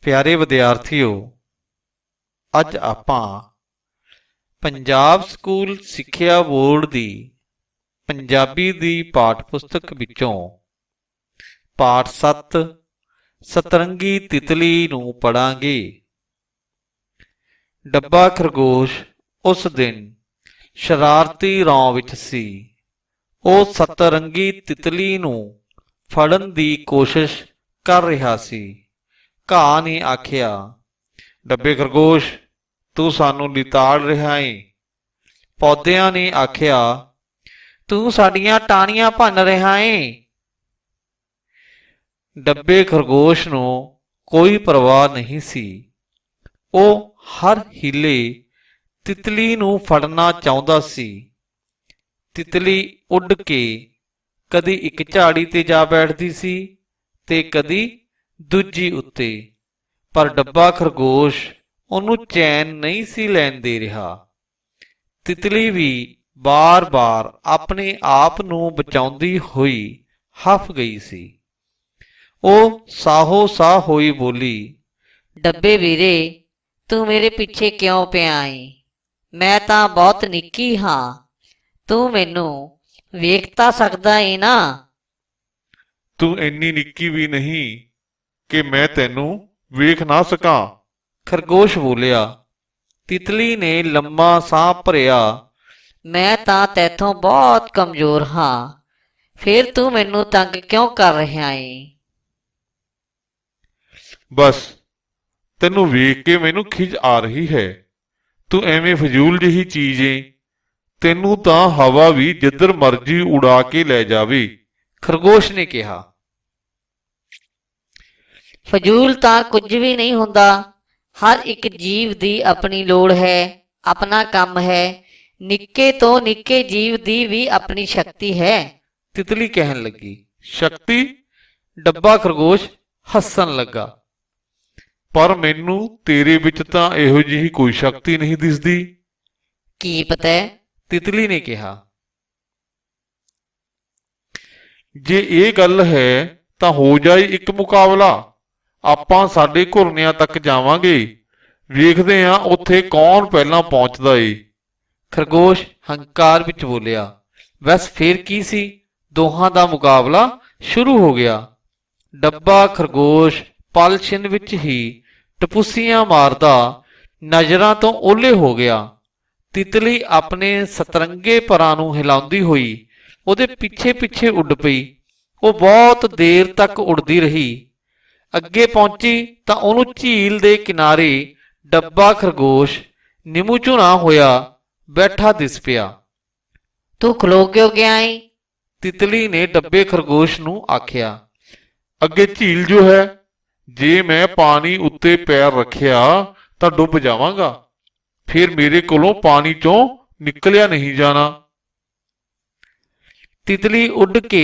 प्यारे विद्यार्थियों, अज आपां पंजाब स्कूल सिक्ख्या बोर्ड दी पंजाबी दी पाठ पुस्तक विचों पाठ 7 सतरंगी तितली नूं पढ़ांगे। डब्बा खरगोश उस दिन शरारती रौं विच सी। ਉਹ सतरंगी तितली नूं फड़न दी कोशिश कर रहा सी। घाह ने आखिया, डब्बे खरगोश तू सानू लिताड़ रहा है। पौधियां ने आखिया, तू साडियां टाहनियां भन रहा है। डब्बे खरगोश नूं कोई परवाह नहीं सी। वो हर हीले तितली नूं फड़ना चाहुंदा सी। तितली उड़ के कदी एक झाड़ी ते जा बैठदी सी ते कदी दूजी उत्ते, पर डब्बा खरगोश ਉਹਨੂੰ चैन नहीं सी लैन दे रहा। तितली भी बार बार अपने आप ਨੂੰ बचाउंदी होई हफ गई सी। ਉਹ साहो साह होई बोली, डब्बे वीरे तू मेरे पिछे क्यों पिया है? मैं तां बहुत निक्की हाँ, तू मैनू वेख तां सकदा है ना? तू इन्नी निक्की भी नहीं कि मैं तेनू वेख ना सकां। खरगोश बोलिया। तितली ने लम्मा साह भरिया। मैं तां तैथों बहुत कमजोर हाँ, फिर तू मैनू तंग क्यों कर रहा है? बस तेनू वेख के मैनू खिज आ रही है। तू एवें फजूल जही चीज है, तेनू तां हवा भी जिधर मर्जी उड़ा के ले जावे। खरगोश ने कहा। फजूल तां कुछ भी नहीं हुंदा। हर एक जीव दी अपनी लोड़ है, अपना काम है। निक्के तो निक्के जीव दी भी अपनी शक्ति है। तितली कहन लगी। शक्ति? डब्बा खरगोश हसन लगा। पर मैनू तेरे विच तां इहो जिही कोई शक्ति नहीं दिसदी। की पता है? तितली ने कहा। जे ये गल है तां हो जाए एक मुकाबला। ਆਪਾਂ ਸਾਡੇ ਘੁਰਨਿਆਂ ਤੱਕ ਜਾਵਾਂਗੇ, ਵੇਖਦੇ ਹਾਂ ਉੱਥੇ ਕੌਣ ਪਹਿਲਾਂ ਪਹੁੰਚਦਾ ਏ। खरगोश हंकार विच बोलिया। बस फिर की सी, दोहां दा मुकाबला शुरू हो गया। डब्बा खरगोश पल छिन विच ही टपुसियां मारदा नजरां तो ओले हो गया। तितली अपने सतरंगे परां नूं हिलाउंदी होई ਉਹਦੇ ਪਿੱਛੇ ਪਿੱਛੇ ਉੱਡ ਪਈ। ਉਹ ਬਹੁਤ ਦੇਰ ਤੱਕ ਉੜਦੀ ਰਹੀ। ਅੱਗੇ ਪਹੁੰਚੀ ਤਾਂ ਉਹਨੂੰ ਝੀਲ ਦੇ ਕਿਨਾਰੇ ਡੱਬਾ ਖਰਗੋਸ਼ ਨਿੰਮੂ ਝੁਣਾ ਹੋਇਆ ਬੈਠਾ ਦਿਸ ਪਿਆ। तू खलो क्यों गया है? तितली ने डब्बे खरगोश ਨੂੰ ਆਖਿਆ। ਅੱਗੇ ਝੀਲ ਜੋ ਹੈ, ਜੇ ਮੈਂ ਪਾਣੀ ਉੱਤੇ ਪੈਰ ਰੱਖਿਆ ਤਾਂ ਡੁੱਬ ਜਾਵਾਂਗਾ। ਫਿਰ ਮੇਰੇ ਕੋਲੋਂ ਪਾਣੀ ਚੋਂ ਨਿਕਲਿਆ ਨਹੀਂ ਜਾਣਾ। तितली उड़ के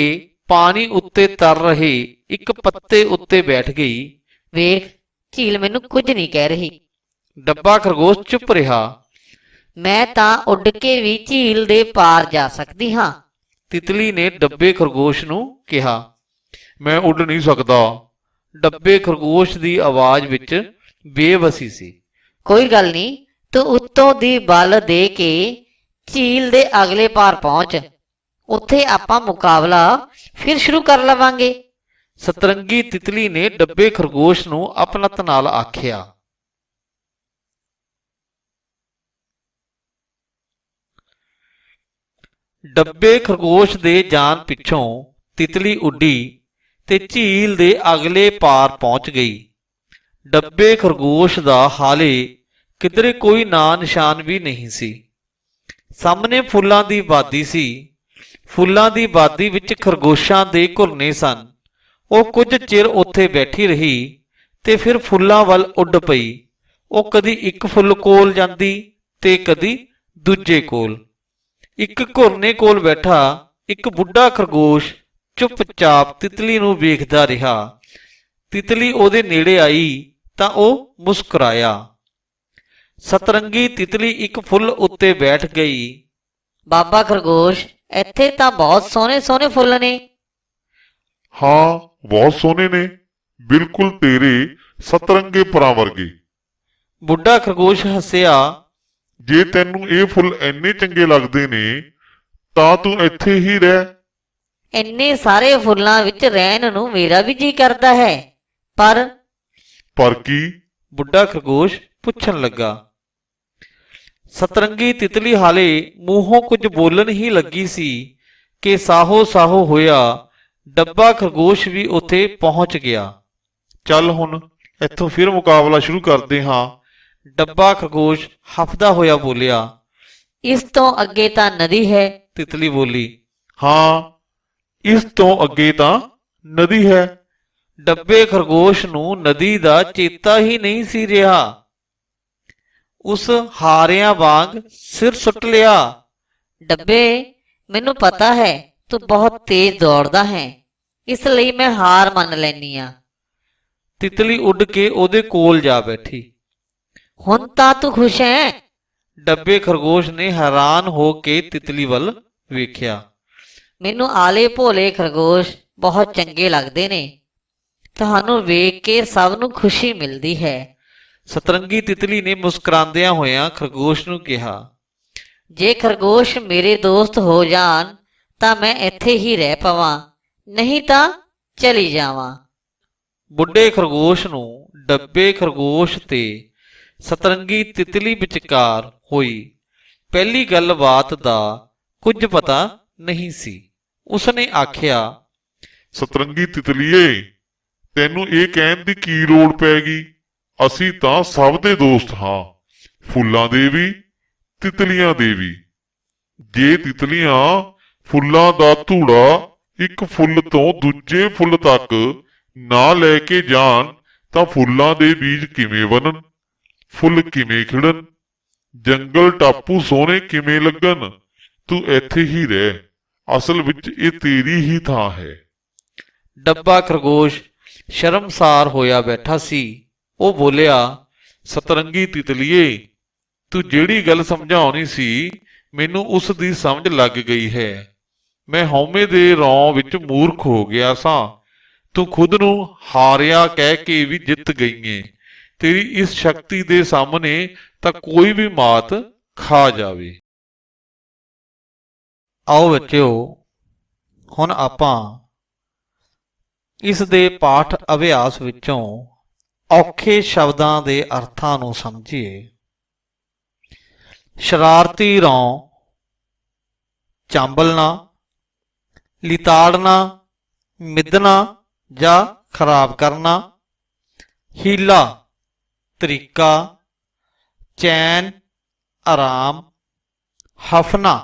पानी उत्ते तर रहे एक पत्ते उत्ते बैठ गई। वेख झील मैनू कुछ नहीं कह रही। डब्बा खरगोश चुप रहा। मैं तां उड़ के भी झील दे पार जा सकती हाँ। तितली ने डब्बे खरगोश ਨੂੰ ਕਿਹਾ। मैं उड़ नहीं सकता। डब्बे खरगोश ਦੀ आवाज ਵਿੱਚ ਬੇਵਸੀ ਸੀ। कोई गल नहीं, तू उत्तों दी बल दे के झील दे अगले पार पहुंच, उत्थे आपां मुकाबला फिर शुरू कर लवांगे। सतरंगी तितली ने डब्बे खरगोश ਨੂੰ ਆਪਣਤ ਨਾਲ ਆਖਿਆ। ਡੱਬੇ ਖਰਗੋਸ਼ ਦੇ ਜਾਣ ਪਿੱਛੋਂ ਤਿਤਲੀ ਉੱਡੀ ਤੇ ਝੀਲ ਦੇ ਅਗਲੇ ਪਾਰ ਪਹੁੰਚ ਗਈ। ਡੱਬੇ ਖਰਗੋਸ਼ ਦਾ ਹਾਲੇ ਕਿਧਰੇ ਕੋਈ ਨਾਂ ਨਿਸ਼ਾਨ ਵੀ ਨਹੀਂ ਸੀ। ਸਾਹਮਣੇ ਫੁੱਲਾਂ ਦੀ ਵਾਦੀ ਸੀ। ਫੁੱਲਾਂ ਦੀ ਵਾਦੀ ਵਿੱਚ ਖਰਗੋਸ਼ਾਂ ਦੇ ਘੁਰਨੇ ਸਨ। ਉਹ ਕੁਝ ਚਿਰ ਉੱਥੇ ਬੈਠੀ ਰਹੀ ਤੇ ਫਿਰ ਫੁੱਲਾਂ ਵੱਲ ਉੱਡ ਪਈ। ਉਹ ਕਦੀ ਇੱਕ ਫੁੱਲ ਕੋਲ ਜਾਂਦੀ ਤੇ ਕਦੀ ਦੂਜੇ ਕੋਲ। ਇੱਕ ਘੁਰਨੇ ਕੋਲ ਬੈਠਾ ਇੱਕ ਬੁੱਢਾ ਖਰਗੋਸ਼ ਚੁੱਪਚਾਪ ਤਿਤਲੀ ਨੂੰ ਵੇਖਦਾ ਰਿਹਾ। ਤਿਤਲੀ ਉਹਦੇ ਨੇੜੇ ਆਈ ਤਾਂ ਉਹ ਮੁਸਕਰਾਇਆ। ਸਤਰੰਗੀ ਤਿਤਲੀ ਇੱਕ ਫੁੱਲ ਉੱਤੇ ਬੈਠ ਗਈ। ਬਾਬਾ ਖਰਗੋਸ਼, ਇੱਥੇ ਤਾਂ ਬਹੁਤ ਸੋਹਣੇ ਸੋਹਣੇ ਫੁੱਲ ਨੇ। ਹਾਂ, ਬਹੁਤ ਸੋਹਣੇ ਨੇ, ਬਿਲਕੁਲ ਤੇਰੇ ਸਤਰੰਗੇ ਪਰਾਂ ਵਰਗੇ। ਬੁੱਢਾ ਖਰਗੋਸ਼ ਹੱਸਿਆ। ਜੇ ਤੈਨੂੰ ਇਹ ਫੁੱਲ ਇੰਨੇ ਚੰਗੇ ਲੱਗਦੇ ਨੇ ਤਾਂ ਤੂੰ ਇੱਥੇ ਹੀ ਰਹਿ। ਇੰਨੇ ਸਾਰੇ ਫੁੱਲਾਂ ਵਿੱਚ ਰਹਿਣ ਨੂੰ ਮੇਰਾ ਵੀ ਜੀ ਕਰਦਾ ਹੈ, ਪਰ ਕੀ? ਬੁੱਢਾ ਖਰਗੋਸ਼ ਪੁੱਛਣ ਲੱਗਾ। ਸਤਰੰਗੀ ਤਿਤਲੀ ਹਾਲੇ ਮੂੰਹੋਂ ਕੁਝ ਬੋਲਣ ਹੀ ਲੱਗੀ ਸੀ ਕਿ ਸਾਹੋ ਸਾਹੋ ਹੋਇਆ ਡੱਬਾ ਖਰਗੋਸ਼ ਵੀ ਉੱਥੇ ਪਹੁੰਚ ਗਿਆ। ਚੱਲ ਹੁਣ ਇੱਥੋਂ ਫਿਰ ਮੁਕਾਬਲਾ ਸ਼ੁਰੂ ਕਰਦੇ ਹਾਂ, ਡੱਬਾ ਖਰਗੋਸ਼ ਹਫਦਾ ਹੋਇਆ ਬੋਲਿਆ। ਇਸ ਤੋਂ ਅੱਗੇ ਤਾਂ ਨਦੀ ਹੈ। ਤਿਤਲੀ ਬੋਲੀ। ਹਾਂ, ਇਸ ਤੋਂ ਅੱਗੇ ਤਾਂ ਨਦੀ ਹੈ। ਡੱਬੇ ਖਰਗੋਸ਼ ਨੂੰ ਨਦੀ ਦਾ ਚੇਤਾ ਹੀ ਨਹੀਂ ਸੀ ਰਿਹਾ। ਉਸ ਹਾਰਿਆਂ ਵਾਂਗ ਸਿਰ ਸੁੱਟ ਲਿਆ। ਡੱਬੇ, ਮੈਨੂੰ ਪਤਾ ਹੈ ਤੂੰ ਬਹੁਤ ਤੇਜ਼ ਦੌੜਦਾ ਹੈ, ਇਸ ਲਈ ਮੈਂ ਹਾਰ ਮੰਨ ਲੈਨੀ ਆ। ਤਿਤਲੀ ਉੱਡ ਕੇ ਉਹਦੇ ਕੋਲ ਜਾ ਬੈਠੀ। ਹੁਣ ਤਾਂ ਤੂੰ ਖੁਸ਼ ਹੈ? ਡੱਬੇ ਖਰਗੋਸ਼ ਨੇ ਹੈਰਾਨ ਹੋ ਕੇ ਤਿਤਲੀ ਵੱਲ ਵੇਖਿਆ। ਮੈਨੂੰ ਆਲੇ ਭੋਲੇ ਖਰਗੋਸ਼ ਬਹੁਤ ਚੰਗੇ ਲੱਗਦੇ ਨੇ। ਤੁਹਾਨੂੰ ਵੇਖ ਕੇ ਸਭ ਨੂੰ ਖੁਸ਼ੀ ਮਿਲਦੀ ਹੈ। ਸਤਰੰਗੀ ਤਿਤਲੀ ਨੇ ਮੁਸਕਰਾਉਂਦਿਆਂ ਹੋਇਆਂ ਖਰਗੋਸ਼ ਨੂੰ ਕਿਹਾ। ਜੇ ਖਰਗੋਸ਼ ਮੇਰੇ ਦੋਸਤ ਹੋ ਜਾਣ ਤਾਂ ਮੈਂ ਇੱਥੇ ਹੀ ਰਹਿ ਪਵਾਂ, ਨਹੀਂ ਤਾਂ ਚਲੀ ਜਾਵਾਂ। ਬੁੱਢੇ ਖਰਗੋਸ਼ ਨੂੰ ਡੱਬੇ ਖਰਗੋਸ਼ ਤੇ ਸਤਰੰਗੀ ਤਿਤਲੀ ਵਿਚਕਾਰ ਹੋਈ ਪਹਿਲੀ ਗੱਲਬਾਤ ਦਾ ਕੁਝ ਪਤਾ ਨਹੀਂ ਸੀ। ਉਸਨੇ ਆਖਿਆ, ਸਤਰੰਗੀ ਤਿਤਲੀਏ, ਤੈਨੂੰ ਇਹ ਕਹਿਣ ਦੀ ਕੀ ਲੋੜ ਪੈ ਗਈ? ਅਸੀਂ ਤਾਂ ਸਭ ਦੇ ਦੋਸਤ ਹਾਂ, ਫੁੱਲਾਂ ਦੇ ਵੀ, ਤਿਤਲੀਆਂ ਦੇ ਵੀ। ਜੇ ਤਿਤਲੀਆਂ ਫੁੱਲਾਂ ਦਾ ਧੂੜਾ ਇੱਕ ਫੁੱਲ ਤੋਂ ਦੂਜੇ ਫੁੱਲ ਤੱਕ ਨਾ ਲੈ ਕੇ ਜਾਣ ਤਾਂ ਫੁੱਲਾਂ ਦੇ ਬੀਜ ਕਿਵੇਂ ਬਣਨ, ਫੁੱਲ ਕਿਵੇਂ ਖਿੜਨ, ਜੰਗਲ ਟਾਪੂ ਸੋਹਣੇ ਕਿਵੇਂ ਲੱਗਣ? ਤੂੰ ਇੱਥੇ ਹੀ ਰਹਿ, ਅਸਲ ਵਿੱਚ ਇਹ ਤੇਰੀ ਹੀ ਥਾਂ ਹੈ। ਡੱਬਾ ਖਰਗੋਸ਼ ਸ਼ਰਮਸਾਰ ਹੋਇਆ ਬੈਠਾ ਸੀ। ਉਹ ਬੋਲਿਆ, ਸਤਰੰਗੀ ਤਿਤਲੀਏ, ਤੂੰ ਜਿਹੜੀ ਗੱਲ ਸਮਝਾਉਣੀ ਸੀ ਮੈਨੂੰ ਉਸ ਦੀ ਸਮਝ ਲੱਗ ਗਈ ਹੈ। ਮੈਂ ਹਉਮੈ ਦੇ ਰੌਂ ਵਿੱਚ ਮੂਰਖ ਹੋ ਗਿਆ ਸਾਂ। ਤੂੰ ਖੁਦ ਨੂੰ ਹਾਰਿਆ ਕਹਿ ਕੇ ਵੀ ਜਿੱਤ ਗਈ ਏ। ਤੇਰੀ ਇਸ ਸ਼ਕਤੀ ਦੇ ਸਾਹਮਣੇ ਤਾਂ ਕੋਈ ਵੀ ਮਾਤ ਖਾ ਜਾਵੇ। ਆਓ ਬੱਚਿਓ, ਹੁਣ ਆਪਾਂ ਇਸ ਦੇ ਪਾਠ ਅਭਿਆਸ ਵਿੱਚੋਂ ਔਖੇ ਸ਼ਬਦਾਂ ਦੇ ਅਰਥਾਂ ਨੂੰ ਸਮਝੀਏ। ਸ਼ਰਾਰਤੀ ਰੌਂ, ਚਾਂਬਲਣਾ, ਲਿਤਾੜਨਾ, ਮਿੱਧਣਾ ਜਾਂ ਖਰਾਬ ਕਰਨਾ, ਹੀਲਾ, ਤਰੀਕਾ, ਚੈਨ, ਆਰਾਮ, ਹਫਨਾ,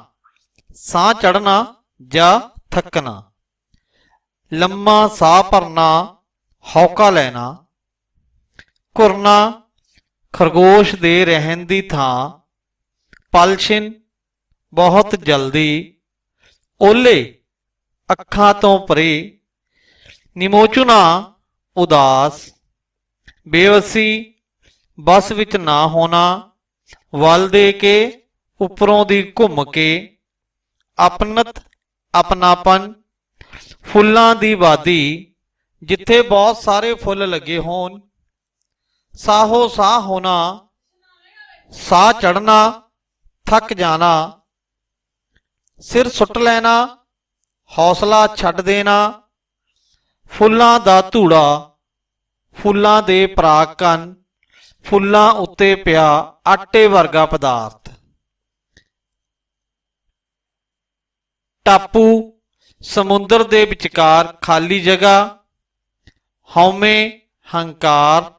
ਸਾਹ ਚੜ੍ਹਨਾ ਜਾਂ ਥੱਕਣਾ, ਲੰਮਾ ਸਾਹ ਭਰਨਾ, ਹੌਕਾ ਲੈਣਾ, ਘੁਰਨਾ, ਖਰਗੋਸ਼ ਦੇ ਰਹਿਣ ਦੀ ਥਾਂ, ਪਲਛਿਨ, ਬਹੁਤ ਜਲਦੀ, ਓਲੇ, ਅੱਖਾਂ ਤੋਂ ਪਰੇ, ਨਿਮੋਚੁਨਾ, ਉਦਾਸ, ਬੇਵਸੀ, ਬਸ ਵਿੱਚ ਨਾ ਹੋਣਾ, ਵੱਲ ਦੇ ਕੇ, ਉੱਪਰੋਂ ਦੀ ਘੁੰਮ ਕੇ, ਆਪਨਤ, ਆਪਣਾਪਨ, ਫੁੱਲਾਂ ਦੀ ਵਾਦੀ, ਜਿੱਥੇ ਬਹੁਤ ਸਾਰੇ ਫੁੱਲ ਲੱਗੇ ਹੋਣ, ਸਾਹੋ ਸਾਹ ਹੋਣਾ, ਸਾਹ ਚੜ੍ਹਨਾ, ਥੱਕ ਜਾਣਾ, ਸਿਰ ਸੁੱਟ ਲੈਣਾ, ਹੌਸਲਾ ਛੱਡ ਦੇਣਾ, ਫੁੱਲਾਂ ਦਾ ਧੂੜਾ, ਫੁੱਲਾਂ ਦੇ ਪਰਾਗਕਣ, ਫੁੱਲਾਂ ਉੱਤੇ ਪਿਆ ਆਟੇ ਵਰਗਾ ਪਦਾਰਥ, ਟਾਪੂ, ਸਮੁੰਦਰ ਦੇ ਵਿਚਕਾਰ ਖਾਲੀ ਜਗ੍ਹਾ, ਹਉਮੈ, ਹੰਕਾਰ,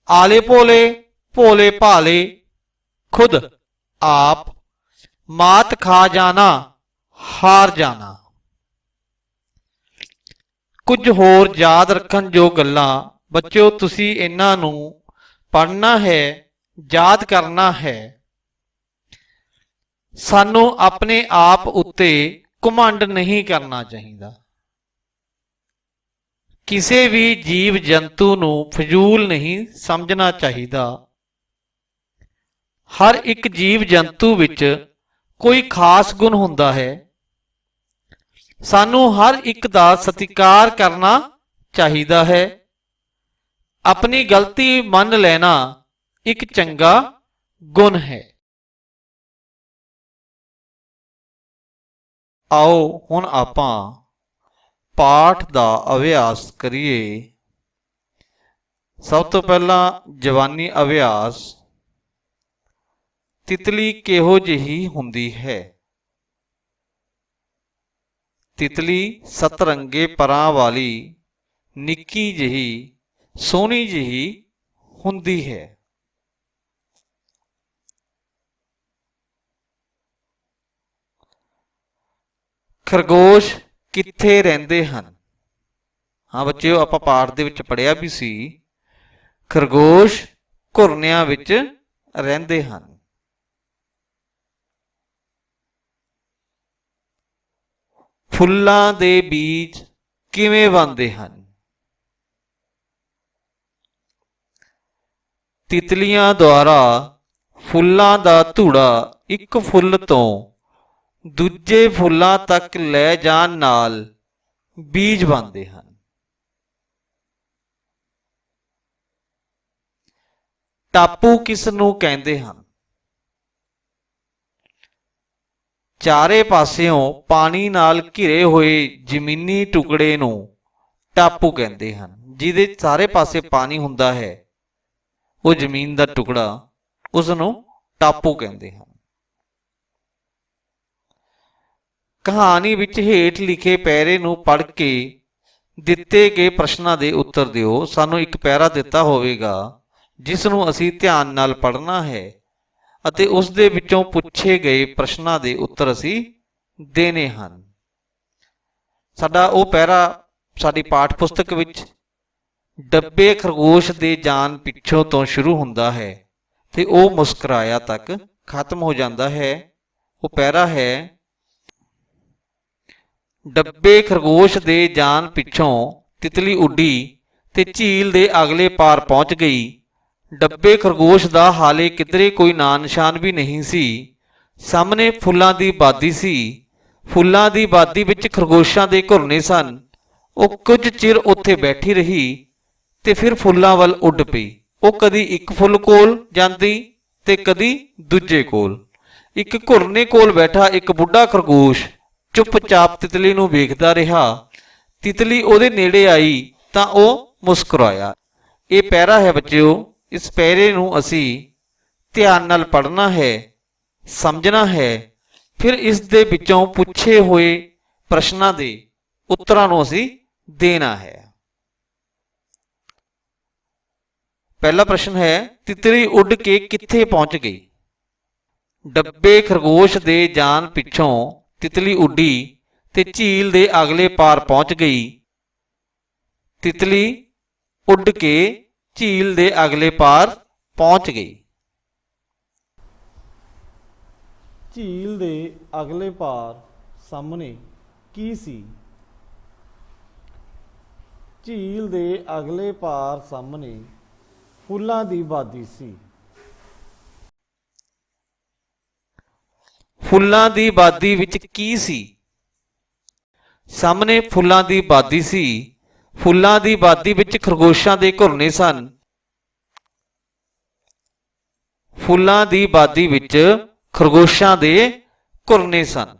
ਆਲੇ ਭੋਲੇ, ਭੋਲੇ ਭਾਲੇ, ਖੁਦ ਆਪ, ਮਾਤ ਖਾ ਜਾਣਾ, ਹਾਰ ਜਾਣਾ। ਕੁਝ ਹੋਰ ਯਾਦ ਰੱਖਣ ਜੋ ਗੱਲਾਂ ਬੱਚਿਓ ਤੁਸੀਂ ਇਹਨਾਂ ਨੂੰ ਪੜ੍ਹਨਾ ਹੈ, ਯਾਦ ਕਰਨਾ ਹੈ। ਸਾਨੂੰ ਆਪਣੇ ਆਪ ਉੱਤੇ ਘਮੰਡ ਨਹੀਂ ਕਰਨਾ ਚਾਹੀਦਾ। ਕਿਸੇ ਵੀ ਜੀਵ ਜੰਤੂ ਨੂੰ ਫਜ਼ੂਲ ਨਹੀਂ ਸਮਝਣਾ ਚਾਹੀਦਾ। ਹਰ ਇੱਕ ਜੀਵ ਜੰਤੂ ਵਿੱਚ ਕੋਈ ਖਾਸ ਗੁਣ ਹੁੰਦਾ ਹੈ। ਸਾਨੂੰ ਹਰ ਇੱਕ ਦਾ ਸਤਿਕਾਰ ਕਰਨਾ ਚਾਹੀਦਾ ਹੈ। ਆਪਣੀ ਗਲਤੀ ਮੰਨ ਲੈਣਾ ਇੱਕ ਚੰਗਾ ਗੁਣ ਹੈ। ਆਓ ਹੁਣ ਆਪਾਂ ਪਾਠ ਦਾ ਅਭਿਆਸ ਕਰੀਏ। ਸਭ ਤੋਂ ਪਹਿਲਾਂ ਜਵਾਨੀ ਅਭਿਆਸ। ਤਿਤਲੀ ਕਿਹੋ ਜਿਹੀ ਹੁੰਦੀ ਹੈ? ਤਿਤਲੀ ਸਤਰੰਗੇ ਪਰਾਂ ਵਾਲੀ ਨਿੱਕੀ ਜਿਹੀ ਸੋਹਣੀ ਜਿਹੀ ਹੁੰਦੀ ਹੈ। ਖਰਗੋਸ਼ ਕਿੱਥੇ ਰਹਿੰਦੇ ਹਨ? ਹਾਂ ਬੱਚਿਓ, ਆਪਾਂ ਪਾਠ ਦੇ ਵਿੱਚ ਪੜ੍ਹਿਆ ਵੀ ਸੀ, ਖਰਗੋਸ਼ ਘੁਰਨਿਆਂ ਵਿੱਚ ਰਹਿੰਦੇ ਹਨ। ਫੁੱਲਾਂ ਦੇ ਬੀਜ ਕਿਵੇਂ ਬਣਦੇ ਹਨ? ਤਿਤਲੀਆਂ ਦੁਆਰਾ ਫੁੱਲਾਂ ਦਾ ਧੂੜਾ ਇੱਕ ਫੁੱਲ ਤੋਂ ਦੂਜੇ ਫੁੱਲਾਂ ਤੱਕ ਲੈ ਜਾਣ ਨਾਲ ਬੀਜ ਬਣਦੇ ਹਨ। ਟਾਪੂ ਕਿਸ ਨੂੰ ਕਹਿੰਦੇ ਹਨ? ਚਾਰੇ ਪਾਸਿਓਂ ਪਾਣੀ ਨਾਲ ਘਿਰੇ ਹੋਏ ਜ਼ਮੀਨੀ ਟੁਕੜੇ ਨੂੰ ਟਾਪੂ ਕਹਿੰਦੇ ਹਨ। ਜਿਹਦੇ ਸਾਰੇ ਪਾਸੇ ਪਾਣੀ ਹੁੰਦਾ ਹੈ, ਉਹ ਜ਼ਮੀਨ ਦਾ ਟੁਕੜਾ, ਉਸ ਨੂੰ ਟਾਪੂ ਕਹਿੰਦੇ ਹਨ। ਕਹਾਣੀ ਵਿੱਚ ਹੇਠ ਲਿਖੇ ਪੈਰੇ ਨੂੰ ਪੜ੍ਹ ਕੇ ਦਿੱਤੇ ਗਏ ਪ੍ਰਸ਼ਨਾਂ ਦੇ ਉੱਤਰ ਦਿਓ। ਸਾਨੂੰ ਇੱਕ ਪੈਰਾ ਦਿੱਤਾ ਹੋਵੇਗਾ ਜਿਸ ਨੂੰ ਅਸੀਂ ਧਿਆਨ ਨਾਲ ਪੜ੍ਹਨਾ ਹੈ ਅਤੇ ਉਸ ਦੇ ਵਿੱਚੋਂ ਪੁੱਛੇ ਗਏ ਪ੍ਰਸ਼ਨਾਂ ਦੇ ਉੱਤਰ ਅਸੀਂ ਦੇਣੇ ਹਨ। ਸਾਡਾ ਉਹ ਪੈਰਾ ਸਾਡੀ ਪਾਠ ਪੁਸਤਕ ਵਿੱਚ ਡੱਬੇ ਖਰਗੋਸ਼ ਦੇ ਜਾਨ ਪਿੱਛੋਂ ਤੋਂ ਸ਼ੁਰੂ ਹੁੰਦਾ ਹੈ ਤੇ ਉਹ ਮੁਸਕਰਾਇਆ ਤੱਕ ਖਤਮ ਹੋ ਜਾਂਦਾ ਹੈ। ਉਹ ਪੈਰਾ ਹੈ, ਡੱਬੇ ਖਰਗੋਸ਼ ਦੇ ਜਾਨ ਪਿੱਛੋਂ ਤਿਤਲੀ ਉੱਡੀ ਤੇ ਝੀਲ ਦੇ ਅਗਲੇ ਪਾਰ ਪਹੁੰਚ ਗਈ। ਡੱਬੇ ਖਰਗੋਸ਼ ਦਾ ਹਾਲੇ ਕਿਧਰੇ ਕੋਈ ਨਾਂ ਨਿਸ਼ਾਨ ਵੀ ਨਹੀਂ ਸੀ। ਸਾਹਮਣੇ ਫੁੱਲਾਂ ਦੀ ਬਾਦੀ ਸੀ। ਫੁੱਲਾਂ ਦੀ ਬਾਦੀ ਵਿੱਚ ਖਰਗੋਸ਼ਾਂ ਦੇ ਘੁਰਨੇ ਸਨ। ਉਹ ਕੁਝ ਚਿਰ ਉੱਥੇ ਬੈਠੀ ਰਹੀ ਤੇ ਫਿਰ ਫੁੱਲਾਂ ਵੱਲ ਉੱਡ ਪਈ। ਉਹ ਕਦੀ ਇੱਕ ਫੁੱਲ ਕੋਲ ਜਾਂਦੀ ਤੇ ਕਦੀ ਦੂਜੇ ਕੋਲ। ਇੱਕ ਘੁਰਨੇ ਕੋਲ ਬੈਠਾ ਇੱਕ ਬੁੱਢਾ ਖਰਗੋਸ਼ ਚੁੱਪਚਾਪ ਤਿਤਲੀ ਨੂੰ ਵੇਖਦਾ ਰਿਹਾ। ਤਿਤਲੀ ਉਹਦੇ ਨੇੜੇ ਆਈ ਤਾਂ ਉਹ ਮੁਸਕਰਾਇਆ। ਇਹ ਪੈਰਾ ਹੈ ਬੱਚਿਓ। ਇਸ ਪੈਰੇ ਨੂੰ ਅਸੀਂ ਧਿਆਨ ਨਾਲ ਪੜ੍ਹਨਾ ਹੈ, ਸਮਝਣਾ ਹੈ, ਫਿਰ ਇਸ ਦੇ ਵਿੱਚੋਂ ਪੁੱਛੇ ਹੋਏ ਪ੍ਰਸ਼ਨਾਂ ਦੇ ਉੱਤਰਾਂ ਨੂੰ ਅਸੀਂ ਦੇਣਾ ਹੈ। ਪਹਿਲਾ ਪ੍ਰਸ਼ਨ ਹੈ, ਤਿਤਲੀ ਉੱਡ ਕੇ ਕਿੱਥੇ ਪਹੁੰਚ ਗਈ? ਡੱਬੇ ਖਰਗੋਸ਼ ਦੇ ਜਾਨ ਪਿੱਛੋਂ ਤਿਤਲੀ ਉੱਡੀ ਤੇ ਝੀਲ ਦੇ ਅਗਲੇ ਪਾਰ ਪਹੁੰਚ ਗਈ। ਤਿਤਲੀ ਉੱਡ ਕੇ ਝੀਲ ਦੇ ਅਗਲੇ ਪਾਰ ਪਹੁੰਚ ਗਈ। ਝੀਲ ਦੇ ਅਗਲੇ ਪਾਰ ਸਾਹਮਣੇ ਕੀ ਸੀ? ਝੀਲ ਦੇ ਅਗਲੇ ਪਾਰ ਸਾਹਮਣੇ ਫੁੱਲਾਂ ਦੀ ਬਾਦੀ ਸੀ। ਫੁੱਲਾਂ ਦੀ ਬਾਦੀ ਵਿੱਚ ਕੀ ਸੀ? ਸਾਹਮਣੇ ਫੁੱਲਾਂ ਦੀ ਬਾਦੀ ਸੀ। ਫੁੱਲਾਂ ਦੀ ਬਾਦੀ ਵਿੱਚ ਖਰਗੋਸ਼ਾਂ ਦੇ ਘੁਰਨੇ ਸਨ। ਫੁੱਲਾਂ ਦੀ ਬਾਦੀ ਵਿੱਚ ਖਰਗੋਸ਼ਾਂ ਦੇ ਘੁਰਨੇ ਸਨ।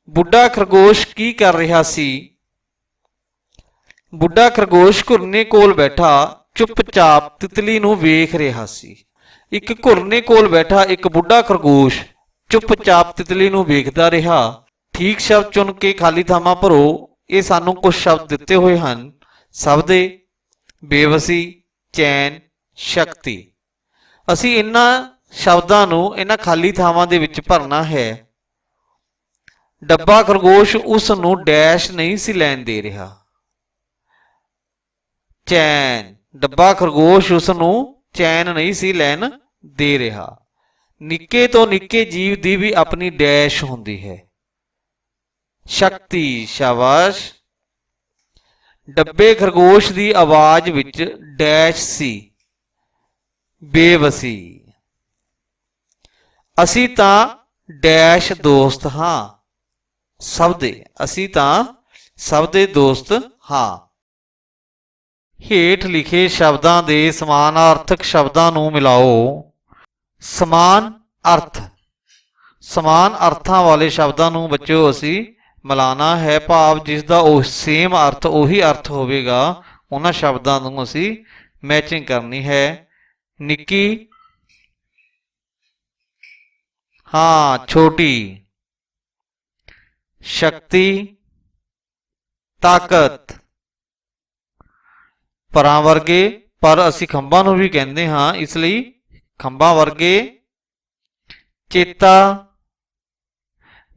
ਬੁੱਢਾ ਖਰਗੋਸ਼ ਕੀ ਕਰ ਰਿਹਾ ਸੀ? ਬੁੱਢਾ ਖਰਗੋਸ਼ ਘੁਰਨੇ ਕੋਲ ਬੈਠਾ ਚੁੱਪਚਾਪ ਤਿਤਲੀ ਨੂੰ ਵੇਖ ਰਿਹਾ ਸੀ। ਇੱਕ ਘੁਰਨੇ ਕੋਲ ਬੈਠਾ ਇੱਕ ਬੁੱਢਾ ਖਰਗੋਸ਼ ਚੁੱਪਚਾਪ ਤਿਤਲੀ ਨੂੰ ਵੇਖਦਾ ਰਿਹਾ। ਠੀਕ ਸ਼ਬਦ ਚੁਣ ਕੇ ਖਾਲੀ ਥਾਵਾਂ ਭਰੋ। ਇਹ ਸਾਨੂੰ ਕੁਝ ਸ਼ਬਦ ਦਿੱਤੇ ਹੋਏ ਹਨ। ਸਬਦੇ, ਬੇਵਸੀ, ਚੈਨ, ਸ਼ਕਤੀ। ਅਸੀਂ ਇਹਨਾਂ ਸ਼ਬਦਾਂ ਨੂੰ ਇਹਨਾਂ ਖਾਲੀ ਥਾਵਾਂ ਦੇ ਵਿੱਚ ਭਰਨਾ ਹੈ। ਡੱਬਾ ਖਰਗੋਸ਼ ਉਸ ਨੂੰ ਡੈਸ਼ ਨਹੀਂ ਸੀ ਲੈਣ ਦੇ ਰਿਹਾ। ਚੈਨ, ਡੱਬਾ ਖਰਗੋਸ਼ ਉਸ ਨੂੰ ਚੈਨ ਨਹੀਂ ਸੀ ਲੈਣ ਦੇ ਰਿਹਾ। ਨਿੱਕੇ ਤੋਂ ਨਿੱਕੇ ਜੀਵ ਦੀ ਵੀ ਆਪਣੀ ਡੈਸ਼ ਹੁੰਦੀ ਹੈ। ਸ਼ਕਤੀ, ਸ਼ਾਬਾਸ਼। ਡੱਬੇ ਖਰਗੋਸ਼ ਦੀ ਆਵਾਜ਼ ਵਿੱਚ ਡੈਸ਼ ਸੀ, ਬੇਵਸੀ। ਅਸੀਂ ਤਾਂ ਡੈਸ਼ ਦੋਸਤ ਹਾਂ ਸਭ ਦੇ, ਅਸੀਂ ਤਾਂ ਸਭ ਦੇ ਦੋਸਤ ਹਾਂ। ਹੇਠ ਲਿਖੇ ਸ਼ਬਦਾਂ ਦੇ ਸਮਾਨਾਰਥਕ ਸ਼ਬਦਾਂ ਨੂੰ ਮਿਲਾਓ। ਸਮਾਨ ਅਰਥ, ਸਮਾਨ ਅਰਥਾਂ ਵਾਲੇ ਸ਼ਬਦਾਂ ਨੂੰ ਬੱਚਿਓ ਅਸੀਂ ਮਿਲਾਣਾ ਹੈ, ਭਾਵ ਜਿਸ ਦਾ ਉਹ ਸੇਮ ਅਰਥ, ਉਹੀ ਅਰਥ ਹੋਵੇਗਾ, ਉਹਨਾਂ ਸ਼ਬਦਾਂ ਨੂੰ ਅਸੀਂ ਮੈਚਿੰਗ ਕਰਨੀ ਹੈ। ਨਿੱਕੀ, ਹਾਂ ਛੋਟੀ। ਸ਼ਕਤੀ, ਤਾਕਤ। ਪਰਾਂ ਵਰਗੇ, ਪਰ ਅਸੀਂ ਖੰਭਾਂ ਨੂੰ ਵੀ ਕਹਿੰਦੇ ਹਾਂ, ਇਸ ਲਈ ਖੰਭਾਂ ਵਰਗੇ। ਚੇਤਾ,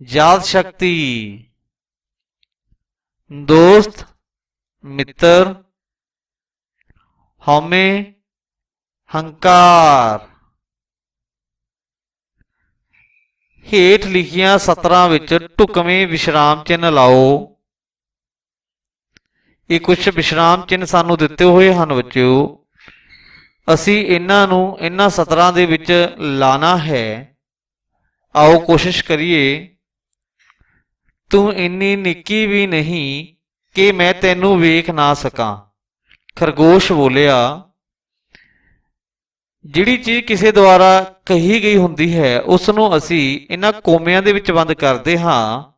ਯਾਦ ਸ਼ਕਤੀ। ਦੋਸਤ, ਮਿੱਤਰ। ਹਉਮੈ, ਹੰਕਾਰ। ਹੇਠ ਲਿਖੀਆਂ ਸਤਰਾਂ ਵਿੱਚ ਢੁਕਵੇਂ ਵਿਸ਼ਰਾਮ ਚਿੰਨ੍ਹ ਲਾਓ। ਇਹ ਕੁਝ ਵਿਸ਼ਰਾਮ ਚਿੰਨ੍ਹ ਸਾਨੂੰ ਦਿੱਤੇ ਹੋਏ ਹਨ ਬੱਚਿਓ, ਅਸੀਂ ਇਹਨਾਂ ਨੂੰ ਇਹਨਾਂ ਸਤਰਾਂ ਦੇ ਵਿੱਚ ਲਾਣਾ ਹੈ। ਆਓ ਕੋਸ਼ਿਸ਼ ਕਰੀਏ। ਤੂੰ ਇੰਨੀ ਨਿੱਕੀ ਵੀ ਨਹੀਂ ਕਿ ਮੈਂ ਤੈਨੂੰ ਵੇਖ ਨਾ ਸਕਾਂ, ਖਰਗੋਸ਼ ਬੋਲਿਆ। ਜਿਹੜੀ ਚੀਜ਼ ਕਿਸੇ ਦੁਆਰਾ ਕਹੀ ਗਈ ਹੁੰਦੀ ਹੈ ਉਸ ਨੂੰ ਅਸੀਂ ਇਹਨਾਂ ਕੋਮਿਆਂ ਦੇ ਵਿੱਚ ਬੰਦ ਕਰਦੇ ਹਾਂ।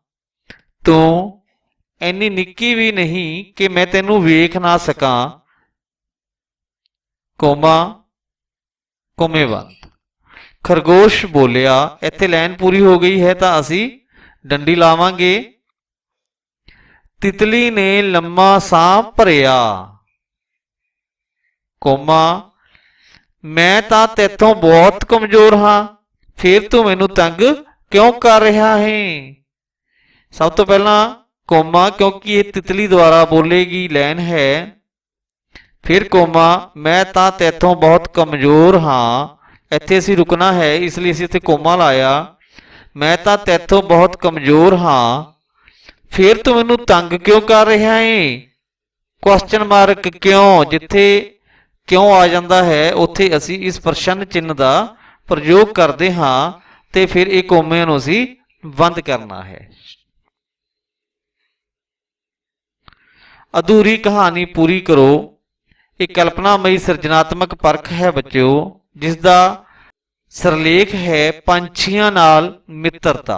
ਤੂੰ ਇੰਨੀ ਨਿੱਕੀ ਵੀ ਨਹੀਂ ਕਿ ਮੈਂ ਤੈਨੂੰ ਵੇਖ ਨਾ ਸਕਾਂ, ਕੋਮਾ, ਕੋਮੇ ਬੰਦ। ਖਰਗੋਸ਼ ਬੋਲਿਆ। ਇੱਥੇ ਲਾਈਨ ਪੂਰੀ ਹੋ ਗਈ ਹੈ ਤਾਂ ਅਸੀਂ ਡੰਡੀ ਲਾਵਾਂਗੇ। ਤਿਤਲੀ ਨੇ ਲੰਮਾ ਸਾਹ ਭਰਿਆ, ਕੋਮਾ, ਮੈਂ ਤਾਂ ਤੇਥੋਂ ਬਹੁਤ ਕਮਜ਼ੋਰ ਹਾਂ, ਫਿਰ ਤੂੰ ਮੈਨੂੰ ਤੰਗ ਕਿਉਂ ਕਰ ਰਿਹਾ ਹੈ। ਸਭ ਤੋਂ ਪਹਿਲਾਂ ਕੋਮਾ, ਕਿਉਂਕਿ ਇਹ ਤਿਤਲੀ ਦੁਆਰਾ ਬੋਲੇਗੀ ਲਾਈਨ ਹੈ। ਫਿਰ ਕੋਮਾ, ਮੈਂ ਤਾਂ ਤੇਥੋਂ ਬਹੁਤ ਕਮਜ਼ੋਰ ਹਾਂ। ਇੱਥੇ ਅਸੀਂ ਰੁਕਣਾ ਹੈ, ਇਸ ਲਈ ਅਸੀਂ ਇੱਥੇ ਕੋਮਾ ਲਾਇਆ। ਮੈਂ ਤਾਂ ਤੇਥੋਂ ਬਹੁਤ ਕਮਜ਼ੋਰ ਹਾਂ, ਫਿਰ ਤੂੰ ਮੈਨੂੰ ਤੰਗ ਕਿਉਂ ਕਰ ਰਿਹਾ ਹੈ। ਕੁਐਸਚਨ ਮਾਰਕ ਕਿਉਂ, ਜਿੱਥੇ ਕਿਉਂ ਆ ਜਾਂਦਾ ਹੈ ਉੱਥੇ ਅਸੀਂ ਇਸ ਪ੍ਰਸ਼ਨ ਚਿੰਨ੍ਹ ਦਾ ਪ੍ਰਯੋਗ ਕਰਦੇ ਹਾਂ ਤੇ ਫਿਰ ਇਹ ਕੋਮਿਆਂ ਨੂੰ ਅਸੀਂ ਬੰਦ ਕਰਨਾ ਹੈ। ਅਧੂਰੀ ਕਹਾਣੀ ਪੂਰੀ ਕਰੋ। ਇਹ ਕਲਪਨਾਮਈ ਸਿਰਜਣਾਤਮਕ ਪਰਖ ਹੈ ਬੱਚਿਓ, ਜਿਸ ਦਾ ਸਿਰਲੇਖ ਹੈ ਪੰਛੀਆਂ ਨਾਲ ਮਿੱਤਰਤਾ।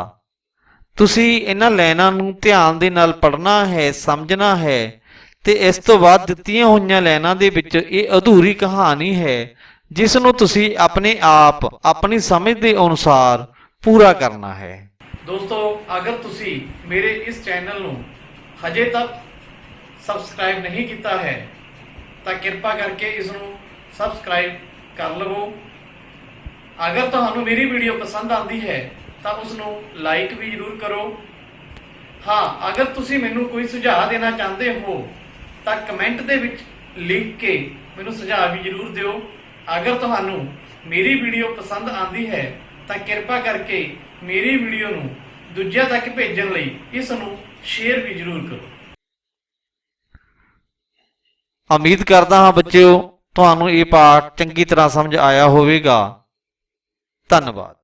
ਤੁਸੀਂ ਇਹਨਾਂ ਲਾਈਨਾਂ ਨੂੰ ਧਿਆਨ ਦੇ ਨਾਲ ਪੜ੍ਹਨਾ ਹੈ, ਸਮਝਣਾ ਹੈ ਤੇ ਇਸ ਤੋਂ ਬਾਅਦ ਦਿੱਤੀਆਂ ਹੋਈਆਂ ਲਾਈਨਾਂ ਦੇ ਵਿੱਚ ਇਹ ਅਧੂਰੀ ਕਹਾਣੀ ਹੈ ਜਿਸ ਨੂੰ ਤੁਸੀਂ ਆਪਣੇ ਆਪ ਆਪਣੀ ਸਮਝ ਦੇ ਅਨੁਸਾਰ ਪੂਰਾ ਕਰਨਾ ਹੈ। ਦੋਸਤੋ, ਅਗਰ ਤੁਸੀਂ ਮੇਰੇ ਇਸ ਚੈਨਲ ਨੂੰ ਹਜੇ ਤੱਕ ਸਬਸਕ੍ਰਾਈਬ ਨਹੀਂ ਕੀਤਾ ਹੈ ਤਾਂ ਕਿਰਪਾ ਕਰਕੇ ਇਸ ਨੂੰ ਸਬਸਕ੍ਰਾਈਬ ਕਰ ਲਵੋ। ਅਗਰ ਤੁਹਾਨੂੰ ਮੇਰੀ ਵੀਡੀਓ ਪਸੰਦ ਆਉਂਦੀ ਹੈ ਤਾਂ ਉਸ ਨੂੰ ਲਾਈਕ ਵੀ ਜ਼ਰੂਰ ਕਰੋ। ਹਾਂ, ਅਗਰ ਤੁਸੀਂ ਮੈਨੂੰ ਕੋਈ ਸੁਝਾਅ ਦੇਣਾ ਚਾਹੁੰਦੇ ਹੋ ਤਾਂ ਕਮੈਂਟ ਦੇ ਵਿੱਚ ਲਿਖ ਕੇ ਮੈਨੂੰ ਸੁਝਾਅ ਵੀ ਜ਼ਰੂਰ ਦਿਓ। ਅਗਰ ਤੁਹਾਨੂੰ ਮੇਰੀ ਵੀਡੀਓ ਪਸੰਦ ਆਉਂਦੀ ਹੈ ਤਾਂ ਕਿਰਪਾ ਕਰਕੇ ਮੇਰੀ ਵੀਡੀਓ ਨੂੰ ਦੂਜਿਆਂ ਤੱਕ ਭੇਜਣ ਲਈ ਇਸ ਨੂੰ ਸ਼ੇਅਰ ਵੀ ਜ਼ਰੂਰ ਕਰੋ। ਉਮੀਦ ਕਰਦਾ ਹਾਂ ਬੱਚਿਓ ਤੁਹਾਨੂੰ ਇਹ ਪਾਠ ਚੰਗੀ ਤਰ੍ਹਾਂ ਸਮਝ ਆਇਆ ਹੋਵੇਗਾ। ਧੰਨਵਾਦ।